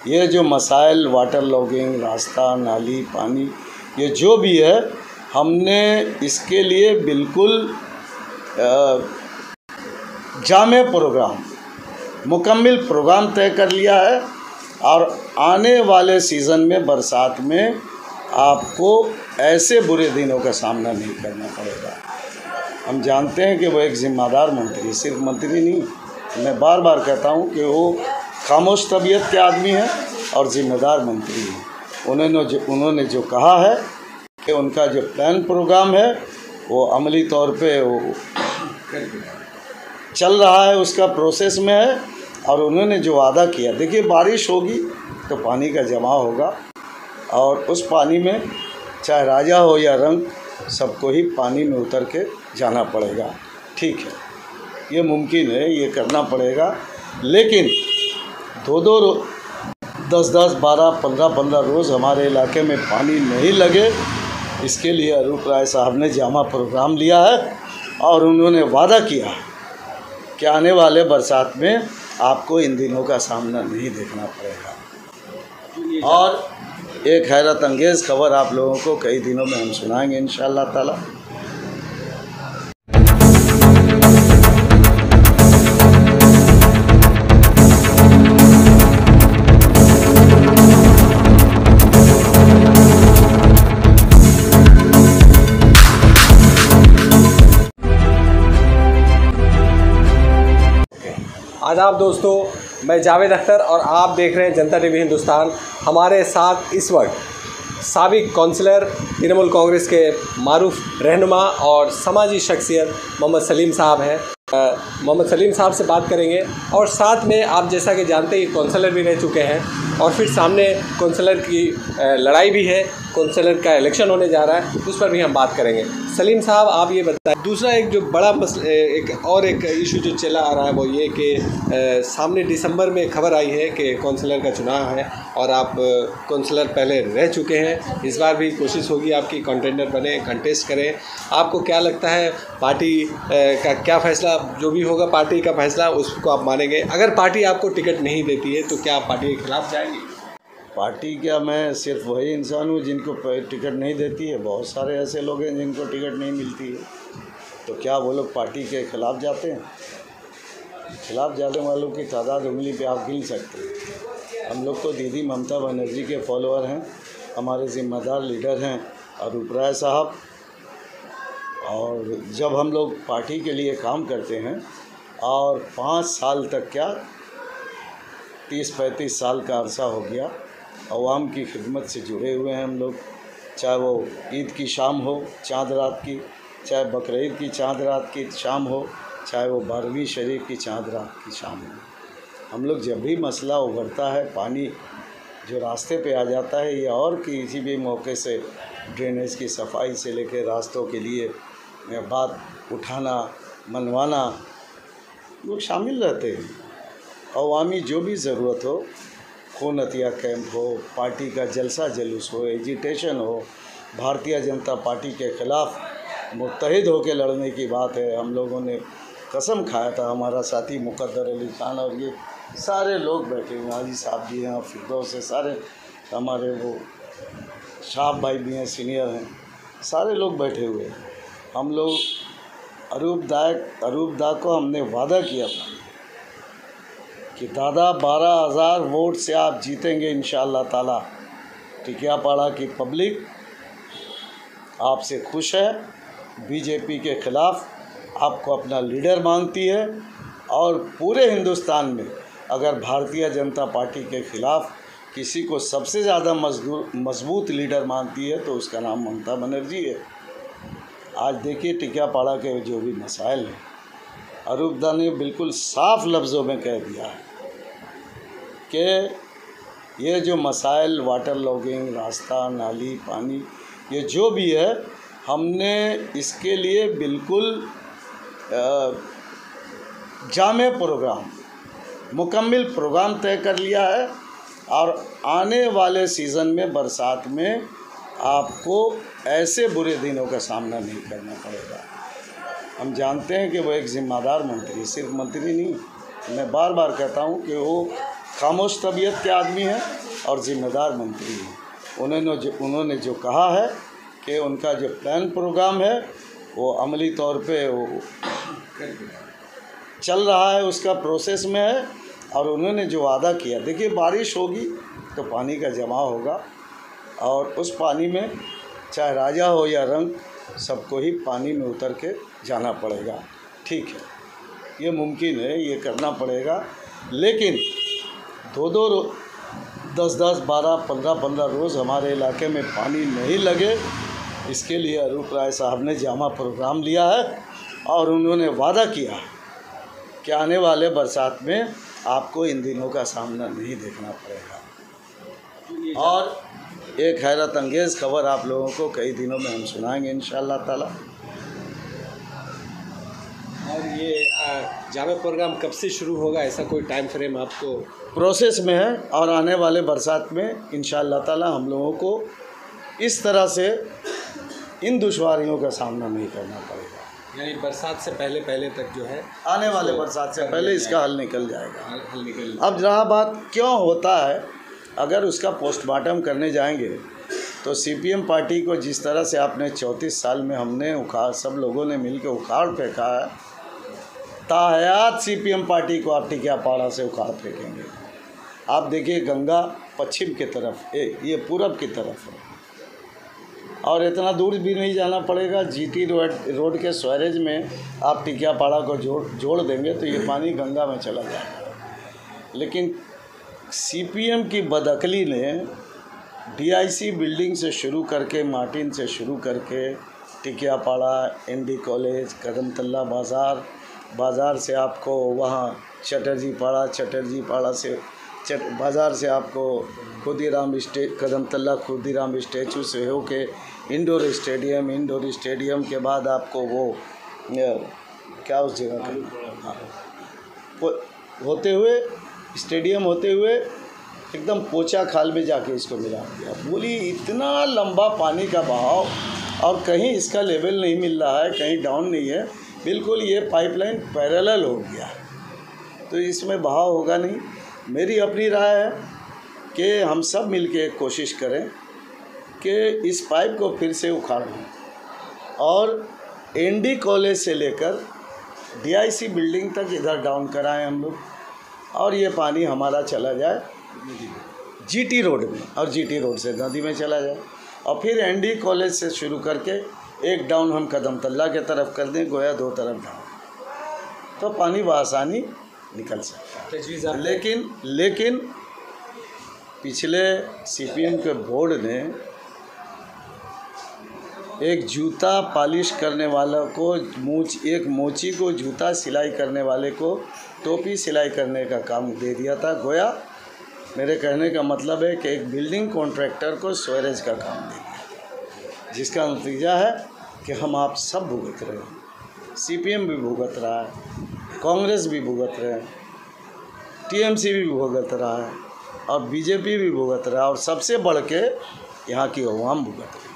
ये जो मसाइल वाटर लॉगिंग, रास्ता, नाली, पानी, ये जो भी है, हमने इसके लिए बिल्कुल जामे प्रोग्राम, मुकम्मल प्रोग्राम तय कर लिया है। और आने वाले सीज़न में, बरसात में, आपको ऐसे बुरे दिनों का सामना नहीं करना पड़ेगा। हम जानते हैं कि वो एक ज़िम्मेदार मंत्री, सिर्फ मंत्री नहीं, मैं बार बार कहता हूँ कि वो खामोश तबीयत के आदमी हैं और ज़िम्मेदार मंत्री हैं। उन्होंने जो कहा है कि उनका जो प्लान प्रोग्राम है वो अमली तौर पे वो चल रहा है, उसका प्रोसेस में है। और उन्होंने जो वादा किया, देखिए बारिश होगी तो पानी का जमाव होगा और उस पानी में चाहे राजा हो या रंक, सबको ही पानी में उतर के जाना पड़ेगा। ठीक है, ये मुमकिन है, ये करना पड़ेगा, लेकिन 2-2, 10-10, 12, 15-15 रोज़ हमारे इलाके में पानी नहीं लगे, इसके लिए अरूप राय साहब ने जामा प्रोग्राम लिया है। और उन्होंने वादा किया कि आने वाले बरसात में आपको इन दिनों का सामना नहीं देखना पड़ेगा। और एक हैरत अंगेज़ खबर आप लोगों को कई दिनों में हम सुनाएंगे इंशाअल्लाह ताला। आदाब दोस्तों, मैं जावेद अख्तर और आप देख रहे हैं जनता टीवी हिंदुस्तान। हमारे साथ इस वक्त साबिक काउंसलर, तृणमूल कांग्रेस के मारूफ रहनुमा और समाजी शख्सियत मोहम्मद सलीम साहब हैं। मोहम्मद सलीम साहब से बात करेंगे और साथ में आप जैसा कि जानते हैं काउंसलर भी रह चुके हैं और फिर सामने काउंसलर की लड़ाई भी है, काउंसलर का इलेक्शन होने जा रहा है, उस पर भी हम बात करेंगे। सलीम साहब, आप ये बताएं, दूसरा एक जो बड़ा एक इशू जो चला आ रहा है वो ये कि सामने दिसंबर में खबर आई है कि काउंसलर का चुनाव है और आप काउंसलर पहले रह चुके हैं, इस बार भी कोशिश होगी आपकी कंटेंडर बने, कंटेस्ट करें। आपको क्या लगता है पार्टी का क्या फ़ैसला, जो भी होगा पार्टी का फ़ैसला, उसको आप मानेंगे? अगर पार्टी आपको टिकट नहीं देती है तो क्या आप पार्टी के खिलाफ जाएंगे? पार्टी क्या, मैं सिर्फ वही इंसान हूँ जिनको टिकट नहीं देती है, बहुत सारे ऐसे लोग हैं जिनको टिकट नहीं मिलती है, तो क्या वो लोग पार्टी के ख़िलाफ़ जाते हैं? खिलाफ़ जाने वालों की तादाद उंगली पे आप गिन सकते हैं। हम लोग तो दीदी ममता बनर्जी के फॉलोअर हैं, हमारे ज़िम्मेदार लीडर हैं अरूप राय साहब। और जब हम लोग पार्टी के लिए काम करते हैं और 5 साल तक, क्या 30-35 साल का अरसा हो गया, अवाम की खिदमत से जुड़े हुए हैं हम लोग। चाहे वो ईद की शाम हो, चाँद रात की, चाहे बकरीद की चाँद रात की शाम हो, चाहे वो 12वीं शरीफ की चाँद रात की शाम हो, हम लोग जब भी मसला उभरता है, पानी जो रास्ते पे आ जाता है या और किसी भी मौके से ड्रेनेज की सफाई से लेकर रास्तों के लिए बात उठाना, मनवाना, लोग शामिल रहते हैं। अवामी जो भी ज़रूरत हो, खून अतिया कैंप हो, पार्टी का जलसा जुलूस हो, एजिटेशन हो, भारतीय जनता पार्टी के ख़िलाफ़ मुत्तहिद होकर लड़ने की बात है। हम लोगों ने कसम खाया था, हमारा साथी मुकद्दर अली खान और ये सारे लोग बैठे हुए, हाजी साहब भी हैं, फिरदौस से सारे हमारे वो शाह भाई भी हैं, सीनियर हैं, सारे लोग बैठे हुए हैं। हम लोग अरूप दा को हमने वादा किया था कि दादा 12,000 वोट से आप जीतेंगे इंशाअल्लाह ताला। टिकियापाड़ा की पब्लिक आपसे खुश है, बीजेपी के ख़िलाफ़ आपको अपना लीडर मानती है और पूरे हिंदुस्तान में अगर भारतीय जनता पार्टी के ख़िलाफ़ किसी को सबसे ज़्यादा मजबूत लीडर मानती है तो उसका नाम ममता बनर्जी है। आज देखिए टिकियापाड़ा के जो भी मसाइल हैं, अरूप दा ने बिल्कुल साफ लफ्ज़ों में कह दिया है कि ये जो मसाइल वाटर लॉगिंग, रास्ता, नाली, पानी, ये जो भी है, हमने इसके लिए बिल्कुल जामे प्रोग्राम, मुकम्मल प्रोग्राम तय कर लिया है। और आने वाले सीज़न में, बरसात में, आपको ऐसे बुरे दिनों का सामना नहीं करना पड़ेगा। हम जानते हैं कि वो एक ज़िम्मेदार मंत्री, सिर्फ मंत्री नहीं, मैं बार बार कहता हूँ कि वो खामोश तबीयत के आदमी हैं और जिम्मेदार मंत्री हैं। उन्होंने जो कहा है कि उनका जो प्लान प्रोग्राम है वो अमली तौर पे वो चल रहा है, उसका प्रोसेस में है। और उन्होंने जो वादा किया, देखिए बारिश होगी तो पानी का जमाव होगा और उस पानी में चाहे राजा हो या रंक, सबको ही पानी में उतर के जाना पड़ेगा। ठीक है, ये मुमकिन है, ये करना पड़ेगा, लेकिन 2-2, 10-10, 12, 15-15 रोज़ हमारे इलाके में पानी नहीं लगे, इसके लिए अरूप राय साहब ने जामा प्रोग्राम लिया है और उन्होंने वादा किया है कि आने वाले बरसात में आपको इन दिनों का सामना नहीं देखना पड़ेगा। और एक हैरत अंगेज़ खबर आप लोगों को कई दिनों में हम सुनाएंगे इंशाअल्लाह ताला। और ये जामा प्रोग्राम कब से शुरू होगा, ऐसा कोई टाइम फ्रेम आपको? प्रोसेस में है और आने वाले बरसात में इंशाअल्लाह ताला हम लोगों को इस तरह से इन दुश्वारियों का सामना नहीं करना पड़ेगा। यानी बरसात से पहले तक जो है, आने वाले बरसात से पहले इसका हल निकल जाएगा। हल निकल। अब रहा बात क्यों होता है, अगर उसका पोस्टमार्टम करने जाएंगे तो सीपीएम पार्टी को जिस तरह से आपने 34 साल में हमने सब लोगों ने मिल के उखाड़ फेंका है, ताहयात सीपीएम पार्टी को आप टिकियापाड़ा से उखाड़ फेंकेंगे। आप देखिए गंगा पश्चिम की तरफ, ये पूरब की तरफ है और इतना दूर भी नहीं जाना पड़ेगा। जीटी रोड के स्वैरेज में आप टिकियापाड़ा को जोड़ देंगे तो ये पानी गंगा में चला जाएगा। लेकिन सीपीएम की बदअकली ने डीआईसी बिल्डिंग से शुरू करके, मार्टिन से शुरू करके, टिकियापाड़ा, एनडी कॉलेज, कदमतल्ला बाज़ार से आपको वहाँ चटर्जी पाड़ा से बाज़ार से आपको कदमतल्ला खुदीराम स्टैचू से हो के इंडोर स्टेडियम के बाद आपको वो क्या उस जगह का होते हुए स्टेडियम होते हुए एकदम पोचा खाल में जाके इसको मिला दिया। बोली इतना लंबा पानी का बहाव और कहीं इसका लेवल नहीं मिल रहा है, कहीं डाउन नहीं है, बिल्कुल ये पाइपलाइन पैरेलल हो गया, तो इसमें बहाव होगा नहीं। मेरी अपनी राय है कि हम सब मिलके एक कोशिश करें कि इस पाइप को फिर से उखाड़ें और एनडी कॉलेज से लेकर डीआईसी बिल्डिंग तक इधर डाउन कराएं हम लोग और ये पानी हमारा चला जाए जीटी रोड में और जीटी रोड से नदी में चला जाए और फिर एनडी कॉलेज से शुरू करके एक डाउन हम कदमतल्ला के तरफ कर दें, गोया 2 तरफ डाउन, तो पानी बआसानी निकल सकता है। लेकिन पिछले सीपीएम के बोर्ड ने एक जूता पॉलिश करने वाला को एक मोची को जूता सिलाई करने वाले को टोपी सिलाई करने का काम दे दिया था। गोया मेरे कहने का मतलब है कि एक बिल्डिंग कॉन्ट्रैक्टर को स्वेरेज का काम दे दिया, जिसका नतीजा है कि हम आप सब भुगत रहे हैं। सीपीएम भी भुगत रहा है, कांग्रेस भी भुगत रहे हैं, टीएमसी भी भुगत रहा है और बीजेपी भी भुगत रहा है और सबसे बढ़ के यहाँ की अवाम भुगत रही है।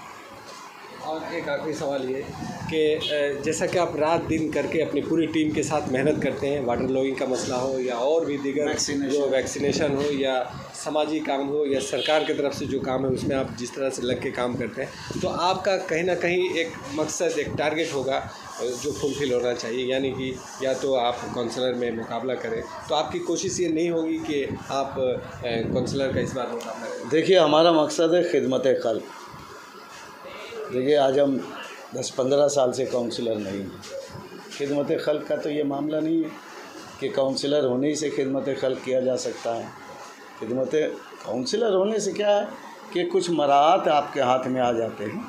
और एक आखिरी सवाल ये कि जैसा कि आप रात दिन करके अपनी पूरी टीम के साथ मेहनत करते हैं, वाटर लॉगिंग का मसला हो या और भी दीगर जो वैक्सीनेशन हो या समाजी काम हो या सरकार की तरफ से जो काम है उसमें आप जिस तरह से लग के काम करते हैं, तो आपका कहीं ना कहीं एक मकसद, एक टारगेट होगा जो फुलफिल होना चाहिए, यानी कि या तो आप काउंसलर में मुकाबला करें, तो आपकी कोशिश ये नहीं होगी कि आप काउंसलर का इस बार मुकाबला करें? देखिए हमारा मकसद है खिदमत खल्क। देखिए आज हम 10-15 साल से काउंसलर नहीं हैं। खिदमत खल्क का तो ये मामला नहीं है कि काउंसलर होने ही से खिदमत खल्क किया जा सकता है। खिदमत काउंसलर होने से क्या है कि कुछ मराहत आपके हाथ में आ जाते हैं,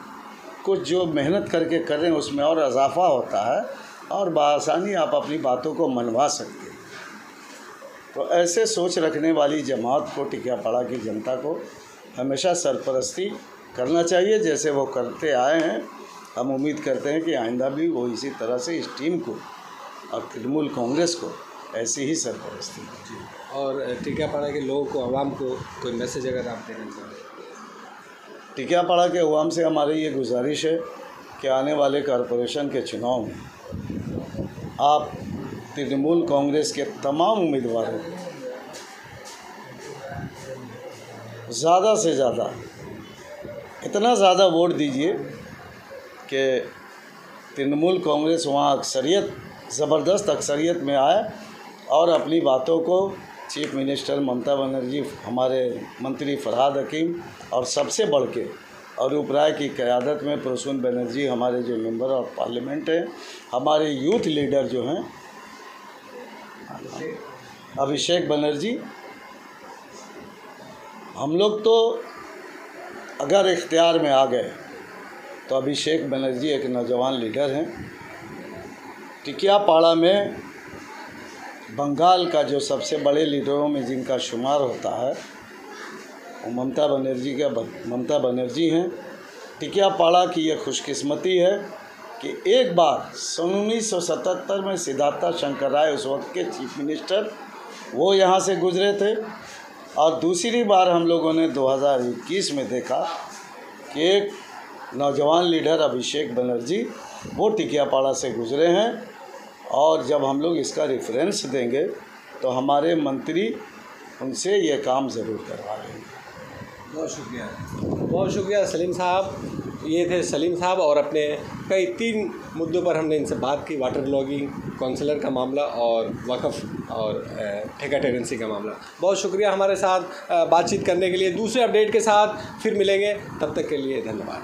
कुछ जो मेहनत करके कर रहे हैं उसमें और इजाफा होता है और बआसानी आप अपनी बातों को मनवा सकते हैं। तो ऐसे सोच रखने वाली जमात को, टिकियापाड़ा की जनता को हमेशा सरपरस्ती करना चाहिए जैसे वो करते आए हैं। हम उम्मीद करते हैं कि आइंदा भी वो इसी तरह से इस टीम को और तृणमूल कांग्रेस को ऐसी ही सरपरस्ती करें। और टिकियापाड़ा के लोगों को, आवाम को कोई मैसेज अगर आप देना चाहें? टिकियापाड़ा के अवाम से हमारी ये गुजारिश है कि आने वाले कॉरपोरेशन के चुनाव में आप तृणमूल कांग्रेस के तमाम उम्मीदवारों ज़्यादा से ज़्यादा, इतना ज़्यादा वोट दीजिए कि तृणमूल कांग्रेस वहाँ अक्सरियत, ज़बरदस्त अक्सरियत में आए और अपनी बातों को चीफ मिनिस्टर ममता बनर्जी, हमारे मंत्री फरहाद हकीम और सबसे बढ़ के अरूप राय की क़यादत में प्रसून बनर्जी, हमारे जो मेंबर ऑफ पार्लियामेंट हैं, हमारे यूथ लीडर जो हैं अभिषेक बनर्जी, हम लोग तो अगर इख्तियार में आ गए तो अभिषेक बनर्जी एक नौजवान लीडर हैं। टिकियापाड़ा में बंगाल का जो सबसे बड़े लीडरों में जिनका शुमार होता है वो ममता बनर्जी हैं। टिकियापाड़ा की ये खुशकिस्मती है कि एक बार सन 1977 में सिद्धार्थ शंकर राय, उस वक्त के चीफ मिनिस्टर, वो यहाँ से गुजरे थे और दूसरी बार हम लोगों ने 2021 में देखा कि एक नौजवान लीडर अभिषेक बनर्जी वो टिकियापाड़ा से गुजरे हैं। और जब हम लोग इसका रेफरेंस देंगे तो हमारे मंत्री उनसे ये काम ज़रूर करवा लेंगे। बहुत शुक्रिया सलीम साहब। ये थे सलीम साहब और अपने कई 3 मुद्दों पर हमने इनसे बात की, वाटर लॉगिंग, काउंसलर का मामला और वक़्फ़ और ठेका टेनेंसी का मामला। बहुत शुक्रिया हमारे साथ बातचीत करने के लिए। दूसरे अपडेट के साथ फिर मिलेंगे, तब तक के लिए धन्यवाद।